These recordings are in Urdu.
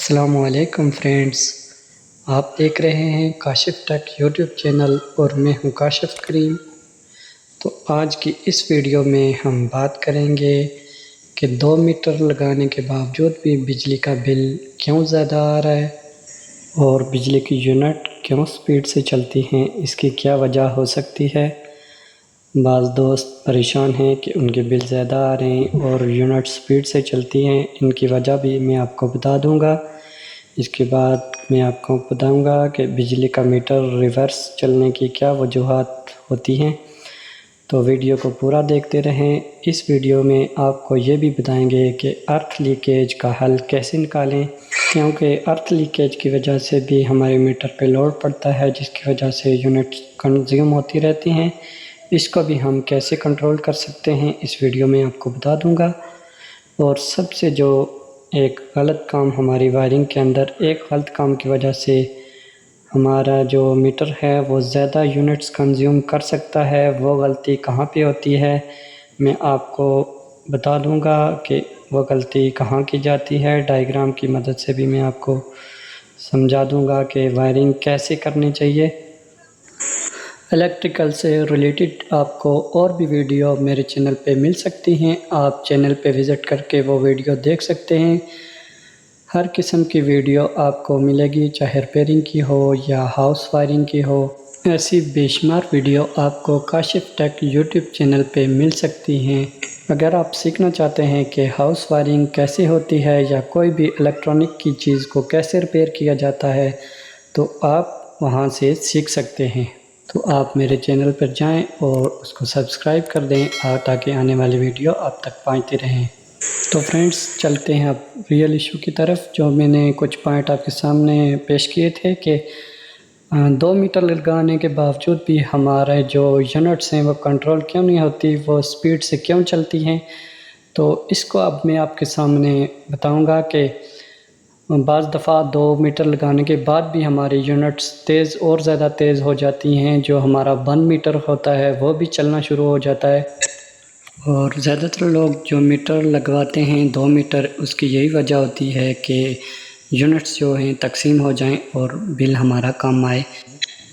السلام علیکم فرینڈز، آپ دیکھ رہے ہیں کاشف ٹیک یوٹیوب چینل اور میں ہوں کاشف کریم۔ تو آج کی اس ویڈیو میں ہم بات کریں گے کہ 2 میٹر لگانے کے باوجود بھی بجلی کا بل کیوں زیادہ آ رہا ہے اور بجلی کی یونٹ کیوں سپیڈ سے چلتی ہیں، اس کی کیا وجہ ہو سکتی ہے۔ بعض دوست پریشان ہیں کہ ان کے بل زیادہ آ رہے ہیں اور یونٹ سپیڈ سے چلتی ہیں، ان کی وجہ بھی میں آپ کو بتا دوں گا۔ اس کے بعد میں آپ کو بتاؤں گا کہ بجلی کا میٹر ریورس چلنے کی کیا وجوہات ہوتی ہیں۔ تو ویڈیو کو پورا دیکھتے رہیں۔ اس ویڈیو میں آپ کو یہ بھی بتائیں گے کہ ارتھ لیکیج کا حل کیسے نکالیں، کیونکہ ارتھ لیکیج کی وجہ سے بھی ہمارے میٹر پہ لوڈ پڑتا ہے، جس کی وجہ سے یونٹ کنزیوم ہوتی رہتی ہیں۔ اس کو بھی ہم کیسے کنٹرول کر سکتے ہیں، اس ویڈیو میں آپ کو بتا دوں گا۔ اور سب سے جو ایک غلط کام ہماری وائرنگ کے اندر، ایک غلط کام کی وجہ سے ہمارا جو میٹر ہے وہ زیادہ یونٹس کنزیوم کر سکتا ہے، وہ غلطی کہاں پہ ہوتی ہے میں آپ کو بتا دوں گا کہ وہ غلطی کہاں کی جاتی ہے۔ ڈائیگرام کی مدد سے بھی میں آپ کو سمجھا دوں گا کہ وائرنگ کیسے کرنی چاہیے۔ الیکٹریکل سے ریلیٹڈ آپ کو اور بھی ویڈیو میرے چینل پہ مل سکتی ہیں، آپ چینل پہ وزٹ کر کے وہ ویڈیو دیکھ سکتے ہیں۔ ہر قسم کی ویڈیو آپ کو ملے گی، چاہے ریپیرنگ کی ہو یا ہاؤس وائرنگ کی ہو۔ ایسی بے شمار ویڈیو آپ کو کاشف ٹیک یوٹیوب چینل پہ مل سکتی ہیں۔ اگر آپ سیکھنا چاہتے ہیں کہ ہاؤس وائرنگ کیسے ہوتی ہے یا کوئی بھی الیکٹرانک کی چیز کو کیسے ریپیئر کیا جاتا ہے، تو آپ وہاں سے سیکھ سکتے ہیں۔ تو آپ میرے چینل پر جائیں اور اس کو سبسکرائب کر دیں تاکہ آنے والی ویڈیو آپ تک پہنچتی رہیں۔ تو فرینڈز، چلتے ہیں اب ریئل ایشو کی طرف۔ جو میں نے کچھ پوائنٹ آپ کے سامنے پیش کیے تھے کہ 2 میٹر لگانے کے باوجود بھی ہمارے جو یونٹس ہیں وہ کنٹرول کیوں نہیں ہوتی، وہ سپیڈ سے کیوں چلتی ہیں، تو اس کو اب میں آپ کے سامنے بتاؤں گا کہ بعض دفعہ 2 میٹر لگانے کے بعد بھی ہماری یونٹس تیز اور زیادہ تیز ہو جاتی ہیں، جو ہمارا 1 میٹر ہوتا ہے وہ بھی چلنا شروع ہو جاتا ہے۔ اور زیادہ تر لوگ جو میٹر لگواتے ہیں 2 میٹر، اس کی یہی وجہ ہوتی ہے کہ یونٹس جو ہیں تقسیم ہو جائیں اور بل ہمارا کم آئے۔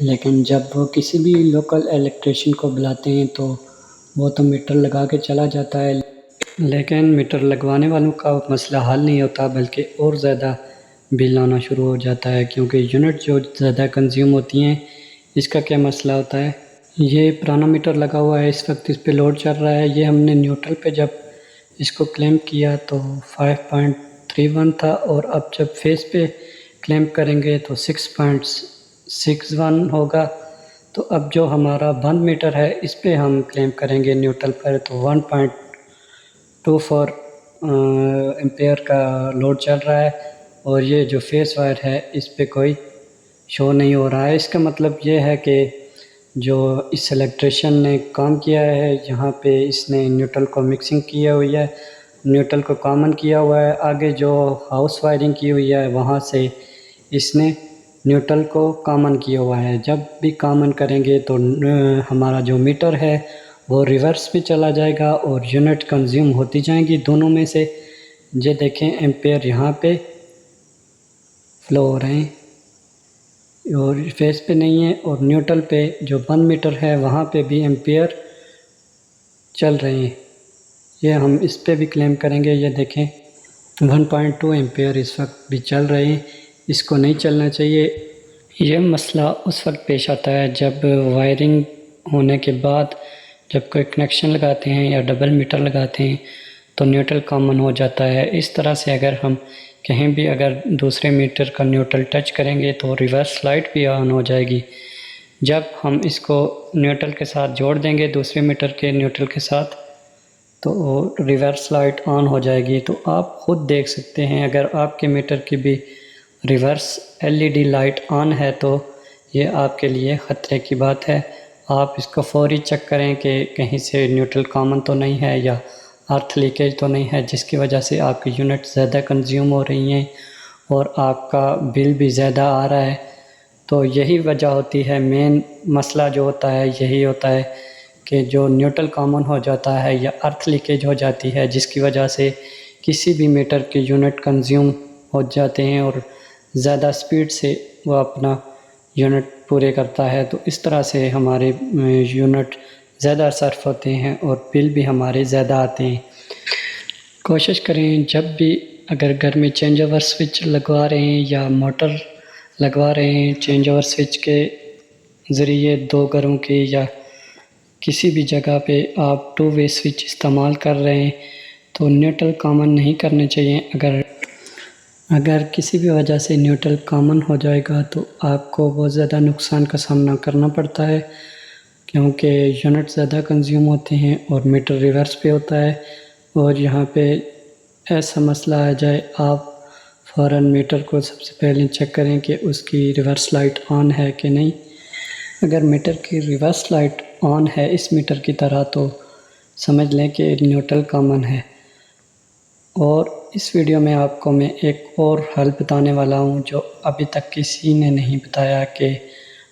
لیکن جب وہ کسی بھی لوکل الیکٹریشین کو بلاتے ہیں تو وہ تو میٹر لگا کے چلا جاتا ہے، لیکن میٹر لگوانے والوں کا مسئلہ حل نہیں ہوتا، بلکہ اور زیادہ بل آنا شروع ہو جاتا ہے، کیونکہ یونٹ جو زیادہ کنزیوم ہوتی ہیں۔ اس کا کیا مسئلہ ہوتا ہے، یہ پرانا میٹر لگا ہوا ہے، اس وقت اس پہ لوڈ چل رہا ہے۔ یہ ہم نے نیوٹرل پہ جب اس کو کلیمپ کیا تو 5.31 تھا، اور اب جب فیس پہ کلیمپ کریں گے تو 6.61 ہوگا۔ تو اب جو ہمارا 1 میٹر ہے اس پہ ہم کلیمپ کریں گے نیوٹرل پر، تو 1.24 ایمپیئر کا لوڈ چل رہا ہے، اور یہ جو فیس وائر ہے اس پہ کوئی شو نہیں ہو رہا ہے۔ اس کا مطلب یہ ہے کہ جو اس الیکٹریشین نے کام کیا ہے، یہاں پہ اس نے نیوٹرل کو مکسنگ کیا ہوئی ہے، نیوٹرل کو کامن کیا ہوا ہے۔ آگے جو ہاؤس وائرنگ کی ہوئی ہے وہاں سے اس نے نیوٹرل کو کامن کیا ہوا ہے۔ جب بھی کامن کریں گے تو ہمارا جو میٹر ہے وہ ریورس بھی چلا جائے گا اور یونٹ کنزیوم ہوتی جائیں گی دونوں میں سے۔ یہ دیکھیں ایمپیئر یہاں پہ فلو ہو رہے ہیں اور فیس پہ نہیں ہے، اور نیوٹرل پہ جو 1 میٹر ہے وہاں پہ بھی ایمپیئر چل رہے ہیں۔ یہ ہم اس پہ بھی کلیم کریں گے، یہ دیکھیں 1.2 ایمپیئر اس وقت بھی چل رہے ہیں۔ اس کو نہیں چلنا چاہیے۔ یہ مسئلہ اس وقت پیش آتا ہے جب وائرنگ ہونے کے بعد جب کوئی کنیکشن لگاتے ہیں یا ڈبل میٹر لگاتے ہیں تو نیوٹرل کامن ہو جاتا ہے۔ اس طرح سے اگر ہم کہیں بھی اگر دوسرے میٹر کا نیوٹرل ٹچ کریں گے تو ریورس لائٹ بھی آن ہو جائے گی۔ جب ہم اس کو نیوٹرل کے ساتھ جوڑ دیں گے، دوسرے میٹر کے نیوٹرل کے ساتھ، تو ریورس لائٹ آن ہو جائے گی۔ تو آپ خود دیکھ سکتے ہیں، اگر آپ کے میٹر کی بھی ریورس LED لائٹ آن ہے تو یہ آپ کے لیے خطرے کی بات ہے۔ آپ اس کو فوری چیک کریں کہ کہیں سے نیوٹرل کامن تو نہیں ہے یا ارتھ لیکیج تو نہیں ہے، جس کی وجہ سے آپ کی یونٹ زیادہ کنزیوم ہو رہی ہیں اور آپ کا بل بھی زیادہ آ رہا ہے۔ تو یہی وجہ ہوتی ہے، مین مسئلہ جو ہوتا ہے یہی ہوتا ہے کہ جو نیوٹرل کامن ہو جاتا ہے یا ارتھ لیکیج ہو جاتی ہے، جس کی وجہ سے کسی بھی میٹر کی یونٹ کنزیوم ہو جاتے ہیں اور زیادہ سپیڈ سے وہ اپنا یونٹ پورے کرتا ہے، تو اس طرح سے ہمارے یونٹ زیادہ صرف ہوتے ہیں اور بل بھی ہمارے زیادہ آتے ہیں۔ کوشش کریں جب بھی اگر گھر میں چینج اوور سوئچ لگوا رہے ہیں یا موٹر لگوا رہے ہیں چینج اوور سوئچ کے ذریعے 2 گھروں کے یا کسی بھی جگہ پہ آپ 2 وے سوئچ استعمال کر رہے ہیں تو نیوٹرل کامن نہیں کرنے چاہیے۔ اگر کسی بھی وجہ سے نیوٹرل کامن ہو جائے گا تو آپ کو بہت زیادہ نقصان کا سامنا کرنا پڑتا ہے، کیونکہ یونٹ زیادہ کنزیوم ہوتے ہیں اور میٹر ریورس پہ ہوتا ہے، اور یہاں پہ ایسا مسئلہ آ جائے آپ فوراً میٹر کو سب سے پہلے چیک کریں کہ اس کی ریورس لائٹ آن ہے کہ نہیں۔ اگر میٹر کی ریورس لائٹ آن ہے اس میٹر کی طرح تو سمجھ لیں کہ نیوٹرل کامن ہے۔ اور اس ویڈیو میں آپ کو میں ایک اور حل بتانے والا ہوں جو ابھی تک کسی نے نہیں بتایا، کہ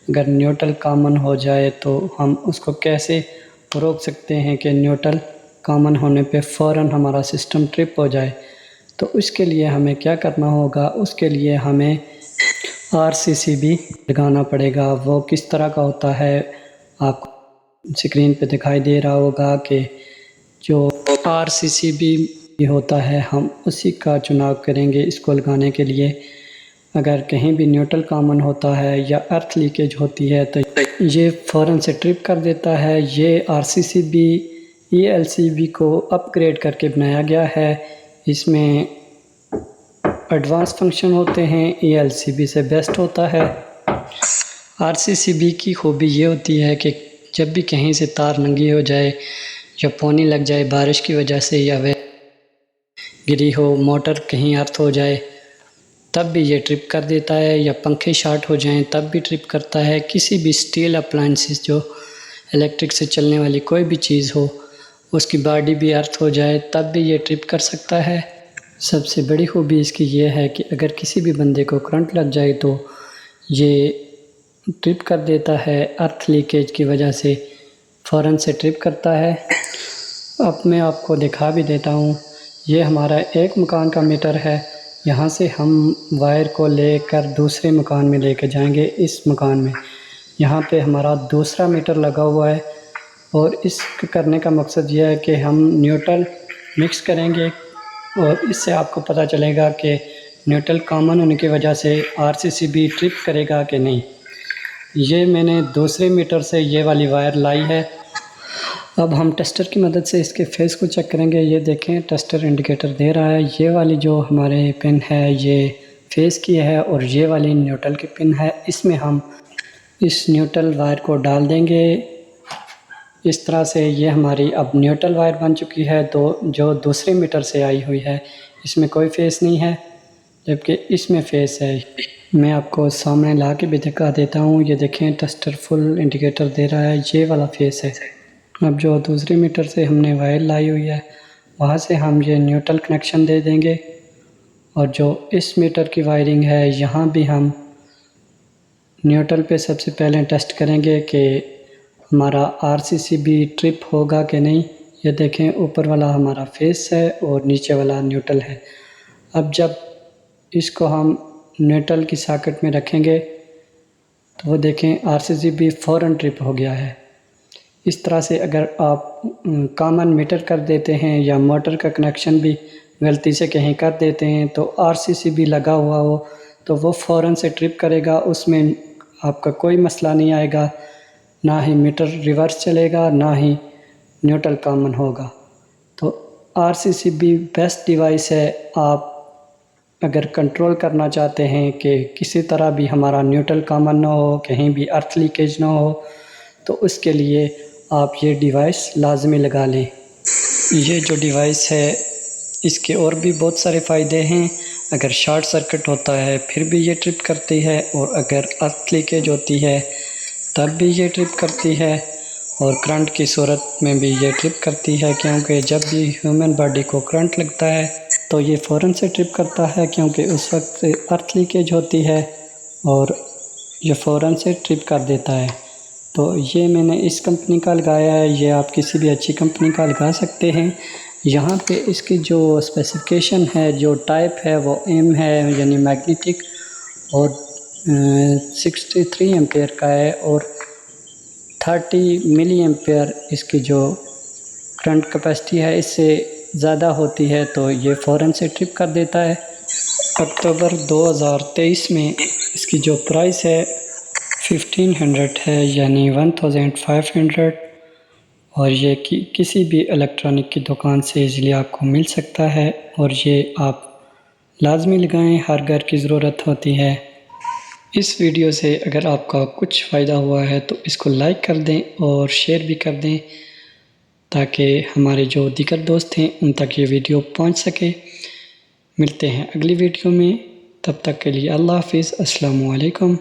اگر نیوٹرل کامن ہو جائے تو ہم اس کو کیسے روک سکتے ہیں کہ نیوٹرل کامن ہونے پہ فوراً ہمارا سسٹم ٹرپ ہو جائے۔ تو اس کے لیے ہمیں کیا کرنا ہوگا، اس کے لیے ہمیں RCCB لگانا پڑے گا۔ وہ کس طرح کا ہوتا ہے آپ کو اسکرین پہ دکھائی دے رہا ہوگا کہ جو RCCB ہوتا ہے ہم اسی کا چناؤ کریں گے اس کو لگانے کے لیے۔ اگر کہیں بھی نیوٹرل کامن ہوتا ہے یا ارتھ لیکیج ہوتی ہے تو یہ فوراً سے ٹرپ کر دیتا ہے۔ یہ RCCB ELCB کو اپ گریڈ کر کے بنایا گیا ہے، اس میں ایڈوانس فنکشن ہوتے ہیں، ELCB سے بیسٹ ہوتا ہے۔ RCCB کی خوبی یہ ہوتی ہے کہ جب بھی کہیں سے تار ننگی ہو جائے یا پانی لگ جائے بارش کی وجہ سے یا گری ہو، موٹر کہیں ارتھ ہو جائے تب بھی یہ ٹرپ کر دیتا ہے، یا پنکھے شارٹ ہو جائیں تب بھی ٹرپ کرتا ہے۔ کسی بھی اسٹیل اپلائنسز جو الیکٹرک سے چلنے والی کوئی بھی چیز ہو اس کی باڈی بھی ارتھ ہو جائے تب بھی یہ ٹرپ کر سکتا ہے۔ سب سے بڑی خوبی اس کی یہ ہے کہ اگر کسی بھی بندے کو کرنٹ لگ جائے تو یہ ٹرپ کر دیتا ہے، ارتھ لیکیج کی وجہ سے فوراً سے ٹرپ کرتا ہے۔ اب میں آپ کو دکھا بھی دیتا ہوں، یہ ہمارا ایک مکان کا میٹر ہے، یہاں سے ہم وائر کو لے کر دوسرے مکان میں لے کے جائیں گے۔ اس مکان میں یہاں پہ ہمارا دوسرا میٹر لگا ہوا ہے، اور اس کرنے کا مقصد یہ ہے کہ ہم نیوٹرل مکس کریں گے، اور اس سے آپ کو پتہ چلے گا کہ نیوٹرل کامن ہونے کی وجہ سے RCCB ٹرپ کرے گا کہ نہیں۔ یہ میں نے دوسرے میٹر سے یہ والی وائر لائی ہے۔ اب ہم ٹیسٹر کی مدد سے اس کے فیس کو چیک کریں گے۔ یہ دیکھیں ٹیسٹر انڈیکیٹر دے رہا ہے، یہ والی جو ہمارے پن ہے یہ فیس کی ہے اور یہ والی نیوٹرل کی پن ہے۔ اس میں ہم اس نیوٹرل وائر کو ڈال دیں گے اس طرح سے۔ یہ ہماری اب نیوٹرل وائر بن چکی ہے، تو جو دوسرے میٹر سے آئی ہوئی ہے اس میں کوئی فیس نہیں ہے، جبکہ اس میں فیس ہے۔ میں آپ کو سامنے لا کے بھی دکھا دیتا ہوں، یہ دیکھیں ٹیسٹر فل انڈیکیٹر دے رہا ہے، یہ والا فیس ہے۔ اب جو دوسرے میٹر سے ہم نے وائر لائی ہوئی ہے وہاں سے ہم یہ نیوٹرل کنیکشن دے دیں گے، اور جو اس میٹر کی وائرنگ ہے یہاں بھی ہم نیوٹرل پہ سب سے پہلے ٹیسٹ کریں گے کہ ہمارا RCCB ٹرپ ہوگا کہ نہیں۔ یہ دیکھیں اوپر والا ہمارا فیس ہے اور نیچے والا نیوٹرل ہے۔ اب جب اس کو ہم نیوٹرل کی ساکٹ میں رکھیں گے تو وہ دیکھیں RCCB فوراً ٹرپ ہو گیا ہے۔ اس طرح سے اگر آپ کامن میٹر کر دیتے ہیں یا موٹر کا کنیکشن بھی غلطی سے کہیں کر دیتے ہیں تو RCCB لگا ہوا ہو تو وہ فوراً سے ٹرپ کرے گا، اس میں آپ کا کوئی مسئلہ نہیں آئے گا، نہ ہی میٹر ریورس چلے گا نہ ہی نیوٹرل کامن ہوگا۔ تو RCCB بیسٹ ڈیوائس ہے۔ آپ اگر کنٹرول کرنا چاہتے ہیں کہ کسی طرح بھی ہمارا نیوٹرل کامن نہ ہو، کہیں بھی ارتھ لیکیج نہ ہو، تو اس کے لیے آپ یہ ڈیوائس لازمی لگا لیں۔ یہ جو ڈیوائس ہے اس کے اور بھی بہت سارے فائدے ہیں۔ اگر شارٹ سرکٹ ہوتا ہے پھر بھی یہ ٹرپ کرتی ہے، اور اگر ارتھ لیکیج ہوتی ہے تب بھی یہ ٹرپ کرتی ہے، اور کرنٹ کی صورت میں بھی یہ ٹرپ کرتی ہے، کیونکہ جب بھی ہیومن باڈی کو کرنٹ لگتا ہے تو یہ فوراً سے ٹرپ کرتا ہے، کیونکہ اس وقت ارتھ لیکیج ہوتی ہے اور یہ فوراً سے ٹرپ کر دیتا ہے۔ تو یہ میں نے اس کمپنی کا لگایا ہے، یہ آپ کسی بھی اچھی کمپنی کا لگا سکتے ہیں۔ یہاں پہ اس کی جو اسپیسیفکیشن ہے، جو ٹائپ ہے وہ ایم ہے، یعنی میگنیٹک، اور 63 ایمپیئر کا ہے، اور 30 ملی ایمپیئر اس کی جو کرنٹ کیپیسٹی ہے، اس سے زیادہ ہوتی ہے تو یہ فوراً سے ٹرپ کر دیتا ہے۔ اکتوبر 2023 میں اس کی جو پرائس ہے 1500 ہے، یعنی 1500، اور یہ کسی بھی الیکٹرانک کی دکان سے ایزیلی آپ کو مل سکتا ہے، اور یہ آپ لازمی لگائیں، ہر گھر کی ضرورت ہوتی ہے۔ اس ویڈیو سے اگر آپ کا کچھ فائدہ ہوا ہے تو اس کو لائک کر دیں اور شیئر بھی کر دیں، تاکہ ہمارے جو دیگر دوست ہیں ان تک یہ ویڈیو پہنچ سکے۔ ملتے ہیں اگلی ویڈیو میں، تب تک کے لیے اللہ حافظ، السلام علیکم۔